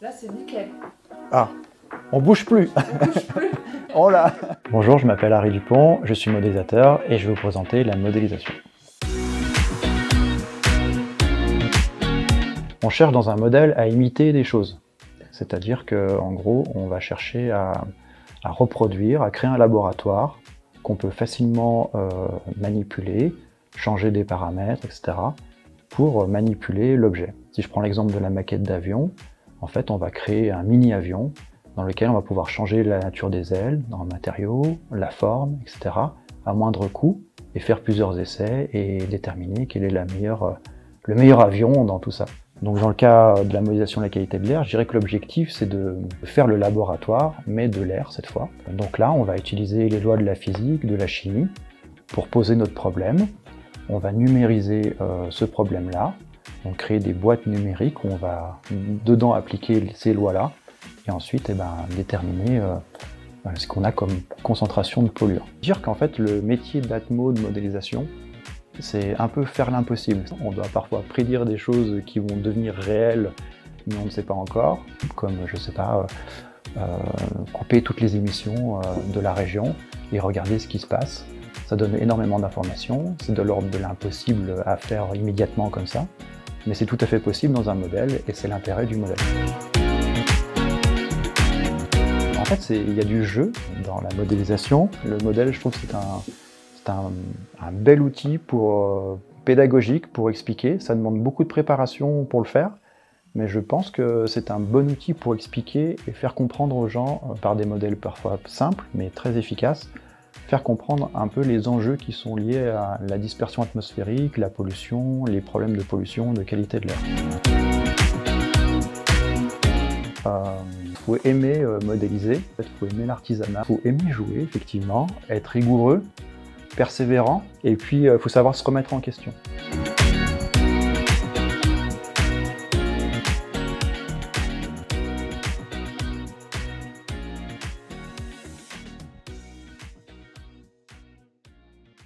Là, c'est nickel. Ah, on bouge plus. On bouge plus. Oh là. Bonjour, je m'appelle Harry Dupont, je suis modélisateur et je vais vous présenter la modélisation. On cherche dans un modèle à imiter des choses. C'est-à-dire qu'en gros, on va chercher à reproduire, à créer un laboratoire qu'on peut facilement manipuler, changer des paramètres, etc. pour manipuler l'objet. Si je prends l'exemple de la maquette d'avion, en fait, on va créer un mini-avion dans lequel on va pouvoir changer la nature des ailes, dans le matériau, la forme, etc. à moindre coût et faire plusieurs essais et déterminer quel est le meilleur avion dans tout ça. Donc dans le cas de la modélisation de la qualité de l'air, je dirais que l'objectif c'est de faire le laboratoire, mais de l'air cette fois. Donc là, on va utiliser les lois de la physique, de la chimie, pour poser notre problème. On va numériser ce problème-là, donc créer des boîtes numériques où on va dedans appliquer ces lois-là, et ensuite déterminer ce qu'on a comme concentration de polluants. Dire qu'en fait le métier d'atmo de modélisation, c'est un peu faire l'impossible. On doit parfois prédire des choses qui vont devenir réelles, mais on ne sait pas encore, comme, je sais pas, couper toutes les émissions de la région et regarder ce qui se passe. Ça donne énormément d'informations, c'est de l'ordre de l'impossible à faire immédiatement comme ça, mais c'est tout à fait possible dans un modèle et c'est l'intérêt du modèle. En fait, il y a du jeu dans la modélisation. Le modèle, je trouve, c'est un bel outil pédagogique pour expliquer. Ça demande beaucoup de préparation pour le faire, mais je pense que c'est un bon outil pour expliquer et faire comprendre aux gens, par des modèles parfois simples, mais très efficaces, faire comprendre un peu les enjeux qui sont liés à la dispersion atmosphérique, la pollution, les problèmes de pollution, de qualité de l'air. Il faut aimer modéliser, il faut aimer l'artisanat, il faut aimer jouer, effectivement, être rigoureux, persévérant, et puis il faut savoir se remettre en question.